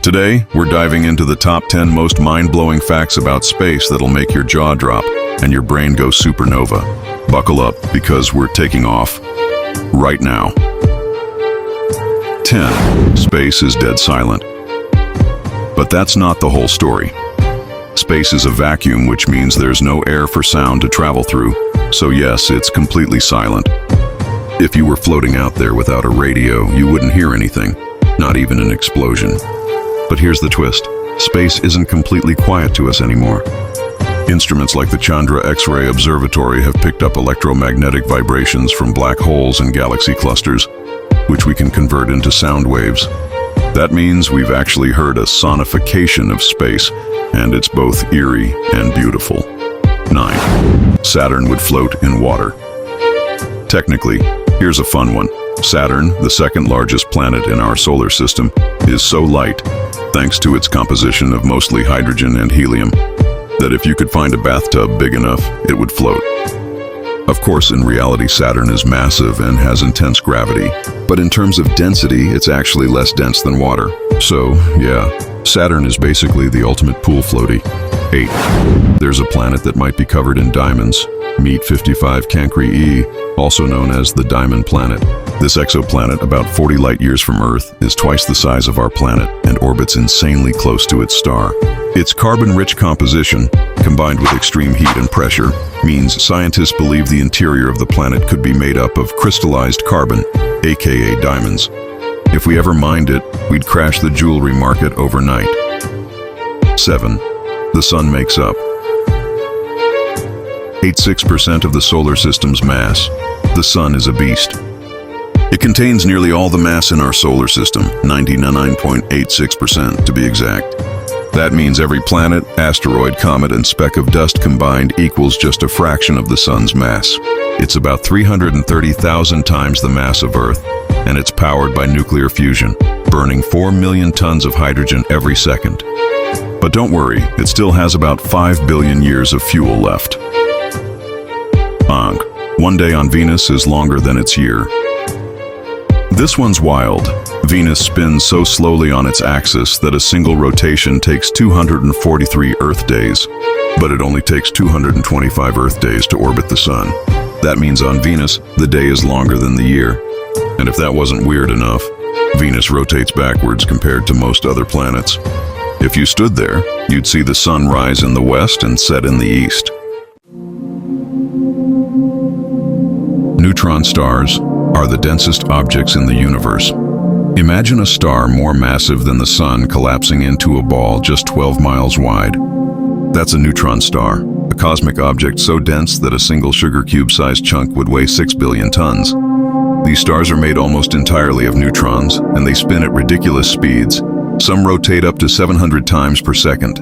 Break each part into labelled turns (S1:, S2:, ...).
S1: Today, we're diving into the top 10 most mind-blowing facts about space that'll make your jaw drop and your brain go supernova. Buckle up, because we're taking off right now. 10. Space is dead silent. But that's not the whole story. Space is a vacuum, which means there's no air for sound to travel through. So yes, it's completely silent. If you were floating out there without a radio, you wouldn't hear anything, not even an explosion. But here's the twist. Space isn't completely quiet to us anymore. Instruments like the Chandra X-ray Observatory have picked up electromagnetic vibrations from black holes and galaxy clusters, which we can convert into sound waves. That means we've actually heard a sonification of space, and it's both eerie and beautiful. 9. Saturn would float in water. Technically, here's a fun one. Saturn, the second largest planet in our solar system, is so light, thanks to its composition of mostly hydrogen and helium, that if you could find a bathtub big enough, it would float. Of course, in reality, Saturn is massive and has intense gravity, but in terms of density, it's actually less dense than water. So, yeah, Saturn is basically the ultimate pool floaty. 8. There's a planet that might be covered in diamonds. Meet 55 Cancri E, also known as the Diamond Planet. This exoplanet, about 40 light-years from Earth, is twice the size of our planet and orbits insanely close to its star. Its carbon-rich composition, combined with extreme heat and pressure, means scientists believe the interior of the planet could be made up of crystallized carbon, aka diamonds. If we ever mined it, we'd crash the jewelry market overnight. 7. The Sun makes up 86% of the solar system's mass. The Sun is a beast. It contains nearly all the mass in our solar system, 99.86% to be exact. That means every planet, asteroid, comet, and speck of dust combined equals just a fraction of the Sun's mass. It's about 330,000 times the mass of Earth, and it's powered by nuclear fusion, burning 4 million tons of hydrogen every second. But don't worry, it still has about 5 billion years of fuel left. One day on Venus is longer than its year. This one's wild. Venus spins so slowly on its axis that a single rotation takes 243 Earth days, but it only takes 225 Earth days to orbit the Sun. That means on Venus, the day is longer than the year. And if that wasn't weird enough, Venus rotates backwards compared to most other planets. If you stood there, you'd see the Sun rise in the west and set in the east. Neutron stars are the densest objects in the universe. Imagine a star more massive than the Sun collapsing into a ball just 12 miles wide. That's a neutron star, a cosmic object so dense that a single sugar cube-sized chunk would weigh 6 billion tons. These stars are made almost entirely of neutrons, and they spin at ridiculous speeds. Some rotate up to 700 times per second.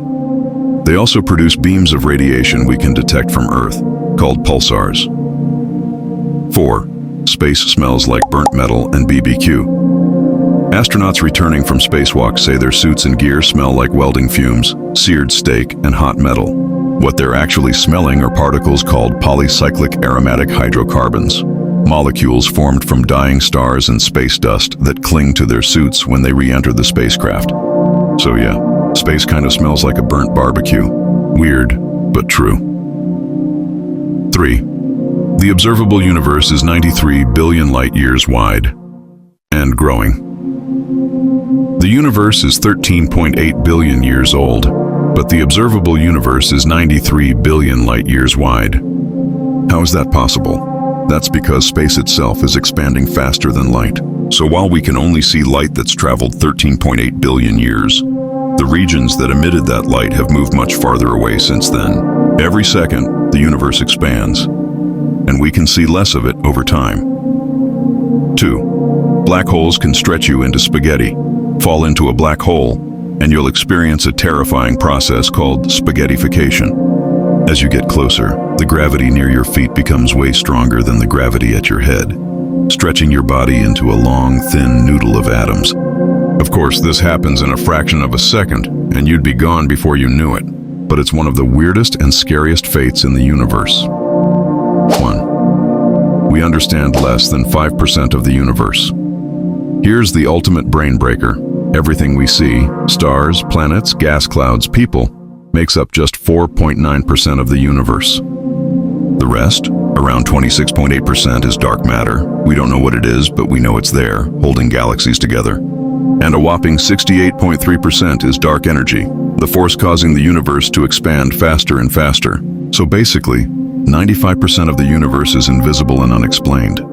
S1: They also produce beams of radiation we can detect from Earth, called pulsars. 4. Space smells like burnt metal and BBQ. Astronauts returning from spacewalks say their suits and gear smell like welding fumes, seared steak, and hot metal. What they're actually smelling are particles called polycyclic aromatic hydrocarbons, molecules formed from dying stars and space dust that cling to their suits when they re-enter the spacecraft. So yeah, space kind of smells like a burnt barbecue. Weird, but true. 3. The observable universe is 93 billion light-years wide and growing. The universe is 13.8 billion years old, but the observable universe is 93 billion light-years wide. How is that possible? That's because space itself is expanding faster than light. So while we can only see light that's traveled 13.8 billion years, the regions that emitted that light have moved much farther away since then. Every second, the universe expands, and we can see less of it over time. 2. Black holes can stretch you into spaghetti. Fall into a black hole, and you'll experience a terrifying process called spaghettification. As you get closer, the gravity near your feet becomes way stronger than the gravity at your head, stretching your body into a long, thin noodle of atoms. Of course, this happens in a fraction of a second, and you'd be gone before you knew it. But it's one of the weirdest and scariest fates in the universe. 1. We understand less than 5% of the universe. Here's the ultimate brain breaker. Everything we see, stars, planets, gas clouds, people, makes up just 4.9% of the universe. The rest, around 26.8%, is dark matter. We don't know what it is, but we know it's there, holding galaxies together. And a whopping 68.3% is dark energy, the force causing the universe to expand faster and faster. So basically, 95% of the universe is invisible and unexplained.